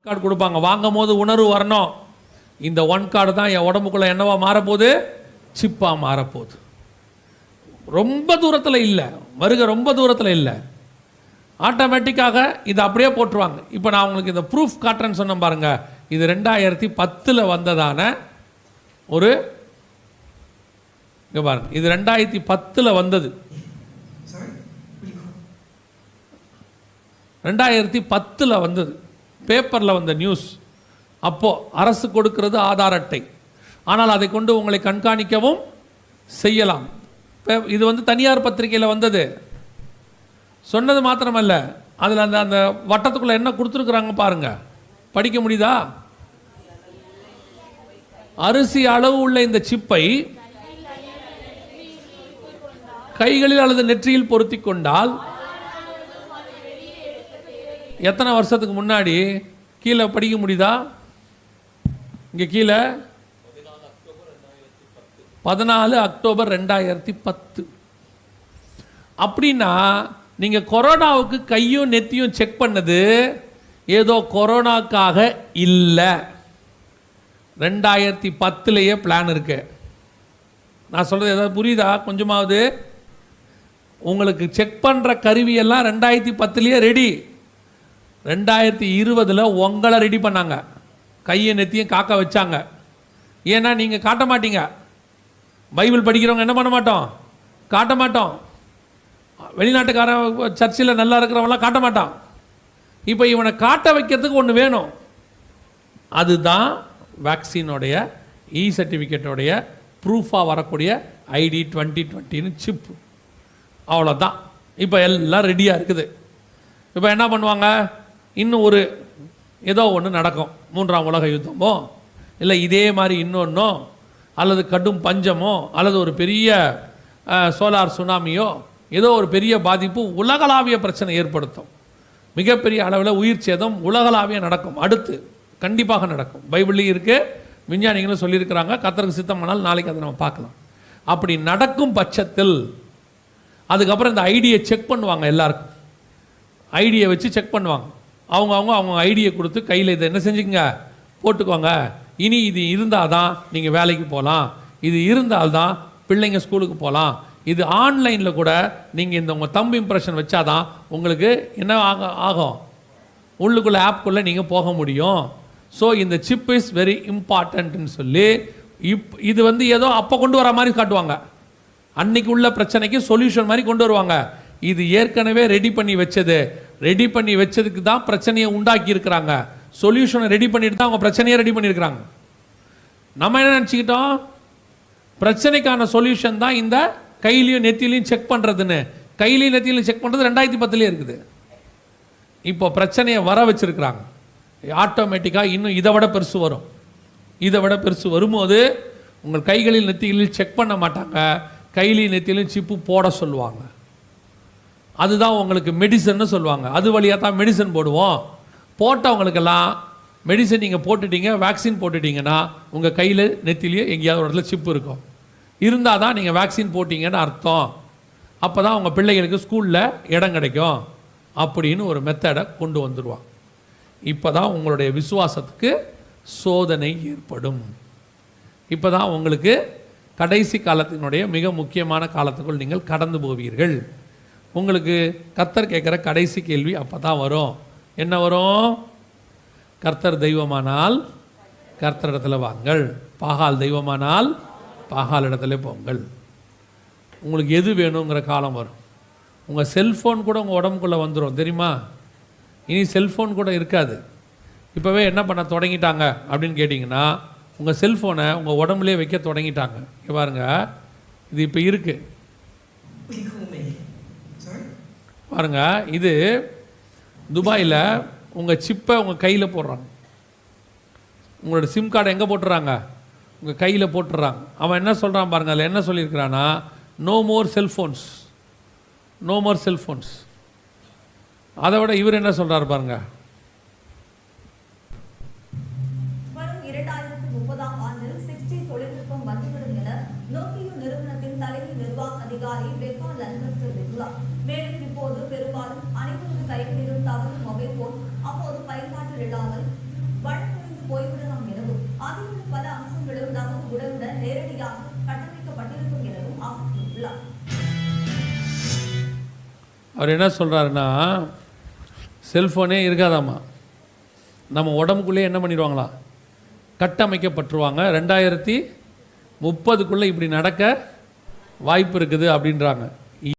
Card கொடுப்பாங்க. வாங்கும் போது உணர்வு வரணும், இந்த ஒன் கார்டு தான் என் உடம்புக்குள்ள என்னவா மாறப்போகுது, சிப்பாக மாறப்போகுது. ரொம்ப தூரத்தில் இல்லை, வருகை ரொம்ப தூரத்தில் இல்லை, ஆட்டோமேட்டிக்காக இதை அப்படியே போட்டுருவாங்க. இப்போ நான் உங்களுக்கு இந்த ப்ரூஃப் காட்டுறேன்னு சொன்னேன் பாருங்க, இது 2010 வந்ததான ஒரு, இங்கே பாருங்க, இது 2010 வந்தது. 2010 வந்தது, பேப்பரில் வந்த நியூஸ். அப்போது அரசு கொடுக்கிறது ஆதார் அட்டை, ஆனால் அதை கொண்டு உங்களை கண்காணிக்கவும் செய்யலாம். இது வந்து தனியார் பத்திரிகையில் வந்தது. சொன்னது மாத்திரமல்ல, அதில் அந்த அந்த வட்டத்துக்குள்ளே என்ன கொடுத்துருக்குறாங்க பாருங்க, படிக்க முடியுதா? அரிசி அளவு உள்ள இந்த சிப்பை கைகளில் அல்லது நெற்றியில் பொருத்தி கொண்டால், எத்தனை வருஷத்துக்கு முன்னாடி, கீழே படிக்க முடியுதா? இங்கே கீழே 14 அக்டோபர் 2010. அப்படின்னா நீங்கள் கொரோனாவுக்கு கையும் நெத்தியும் செக் பண்ணது ஏதோ கொரோனாக்காக இல்லை, 2010 பிளான் இருக்கு. நான் சொல்கிறது ஏதாவது புரியுதா கொஞ்சமாவது? உங்களுக்கு செக் பண்ணுற கருவியெல்லாம் 2010 ரெடி. 2020 உங்களை ரெடி பண்ணாங்க, கையை நெத்தியும் காக்க வச்சாங்க. ஏன்னா நீங்கள் காட்ட மாட்டீங்க. பைபிள் படிக்கிறவங்க என்ன பண்ண மாட்டோம், காட்ட மாட்டோம். வெளிநாட்டுக்காரன் சர்ச்சில் நல்லா இருக்கிறவங்களாம் காட்ட மாட்டான். இப்போ இவனை காட்ட வைக்கிறதுக்கு ஒன்று வேணும், அதுதான் வேக்சினோடைய இ சர்டிஃபிகேட்டோடைய ப்ரூஃபாக வரக்கூடிய ID 2020 சிப்பு. அவ்வளோதான். இப்போ எல்லாம் ரெடியாக இருக்குது. இப்போ என்ன பண்ணுவாங்க, இன்னும் ஒரு ஏதோ ஒன்று நடக்கும், 3ஆம் உலக யுத்தமோ இல்லை இதே மாதிரி இன்னொன்னோ, அல்லது கடும் பஞ்சமோ, அல்லது ஒரு பெரிய சோலார் சுனாமியோ, ஏதோ ஒரு பெரிய பாதிப்பு உலகளாவிய பிரச்சனை ஏற்படுத்தும். மிகப்பெரிய அளவில் உயிர் சேதம் உலகளாவிய நடக்கும், அடுத்து கண்டிப்பாக நடக்கும். பைபிள்லேயும் இருக்குது, விஞ்ஞானிகளும் சொல்லியிருக்கிறாங்க. கர்த்தருக்கு சித்தமானால் நாளைக்கு அதை நம்ம பார்க்கலாம். அப்படி நடக்கும் பட்சத்தில் அதுக்கப்புறம் இந்த ஐடியை செக் பண்ணுவாங்க. எல்லாருக்கும் ஐடியை வச்சு செக் பண்ணுவாங்க. அவங்க ஐடியை கொடுத்து கையில் இதை என்ன செஞ்சுக்கங்க, போட்டுக்கோங்க. இனி இது இருந்தால் தான் நீங்கள் வேலைக்கு போகலாம், இது இருந்தால்தான் பிள்ளைங்க ஸ்கூலுக்கு போகலாம், இது ஆன்லைனில் கூட நீங்கள் இந்த உங்கள் தம்பு இம்ப்ரெஷன் வச்சாதான் உங்களுக்கு என்ன ஆகும், உள்ளுக்குள்ளே ஆப்குள்ளே நீங்கள் போக முடியும். ஸோ இந்த சிப் இஸ் வெரி இம்பார்ட்டன்ட்னு சொல்லி இது வந்து ஏதோ அப்போ கொண்டு வர மாதிரி காட்டுவாங்க, அன்னைக்கு உள்ள பிரச்சனைக்கு சொல்யூஷன் மாதிரி கொண்டு வருவாங்க. இது ஏற்கனவே ரெடி பண்ணி வச்சதுக்கு தான் பிரச்சனையை உண்டாக்கி இருக்கிறாங்க. சொல்யூஷனை ரெடி பண்ணிட்டு தான் அவங்க பிரச்சனையை ரெடி பண்ணியிருக்கிறாங்க. நம்ம என்ன நினச்சிக்கிட்டோம், பிரச்சனைக்கான சொல்யூஷன் தான் இந்த கையிலையும் நெத்திலையும் செக் பண்ணுறதுன்னு. கையிலையும் நெத்திலையும் செக் பண்ணுறது 2010 இருக்குது. இப்போ பிரச்சனையை வர வச்சிருக்கிறாங்க. ஆட்டோமேட்டிக்காக இன்னும் இதை விட பெருசு வரும். இதை விட பெருசு வரும்போது உங்கள் கைகளில் நெத்திகளில் செக் பண்ண மாட்டாங்க, கையிலையும் நெத்திலையும் சிப்பு போட சொல்லுவாங்க. அதுதான் உங்களுக்கு மெடிசன்னு சொல்லுவாங்க. அது வழியாக தான் மெடிசன் போடுவோம். போட்டவங்களுக்கெல்லாம் மெடிசன் நீங்கள் போட்டுட்டீங்க, வேக்சின் போட்டுட்டீங்கன்னா உங்கள் கையில் நெத்திலேயே எங்கேயாவது ஒரு இடத்துல சிப்பு இருக்கும். இருந்தால் தான் நீங்கள் வேக்சின் போட்டிங்கன்னு அர்த்தம். அப்போ தான் உங்கள் பிள்ளைகளுக்கு ஸ்கூலில் இடம் கிடைக்கும் அப்படின்னு ஒரு மெத்தடை கொண்டு வந்துடுவாங்க. இப்போ தான் உங்களுடைய விசுவாசத்துக்கு சோதனை ஏற்படும். இப்போ தான் உங்களுக்கு கடைசி காலத்தினுடைய மிக முக்கியமான காலத்துக்குள் நீங்கள் கடந்து போவீர்கள். உங்களுக்கு கர்த்தர் கேட்குற கடைசி கேள்வி அப்போ தான் வரும். என்ன வரும்? கர்த்தர் தெய்வமானால் கர்த்தரிடத்தில் வாங்கள், பாகால் தெய்வமானால் பாகால் இடத்துல போங்கள். உங்களுக்கு எது வேணுங்கிற காலம் வரும். உங்கள் செல்ஃபோன் கூட உங்கள் உடம்புக்குள்ளே வந்துடும், தெரியுமா? இனி செல்ஃபோன் கூட இருக்காது. இப்போவே என்ன பண்ண தொடங்கிட்டாங்க அப்படின்னு கேட்டிங்கன்னா, உங்கள் செல்ஃபோனை உங்கள் உடம்புலேயே வைக்க தொடங்கிட்டாங்க. இங்கே பாருங்க, இது இப்போ இருக்குது பாருங்க. இது துபாயில் உங்கள் சிப்பை உங்கள் கையில் போடுறாங்க. உங்களோட சிம் கார்டை எங்கே போட்டுறாங்க? உங்கள் கையில் போட்டுறாங்க. அவன் என்ன சொல்கிறான் பாருங்க, அதில் என்ன சொல்லியிருக்கிறான்னா, no more cellphones, no more cellphones. அதை விட இவர் என்ன சொல்கிறார் பாருங்க, வரும் 2030ஆம் ஆண்டில் 6G தொழில்நுட்பம் வந்துவிடும் என நோக்கியா நிறுவனத்தின் தலைமை நிர்வாக அதிகாரி பெக்கா லன்பர்ட் தெரிவித்துள்ளார். மேலும் இப்போது பெரும்பாலும் அனைவரது கைகளிலும் தவறு மொபைல் போன் அப்போது பயன்பாட்டில் இல்லாமல் வழியாக கட்டமைக்கப்பட்டிருக்கும் எனவும் அவர் கூறியுள்ளார். அவர் என்ன சொல்கிறாருன்னா, செல்ஃபோனே இருக்காதாம்மா, நம்ம உடம்புக்குள்ளே என்ன பண்ணிடுவாங்களா, கட்டமைக்கப்பட்டுருவாங்க. 2030க்குள்ளே இப்படி நடக்க வாய்ப்பு இருக்குது அப்படின்றாங்க.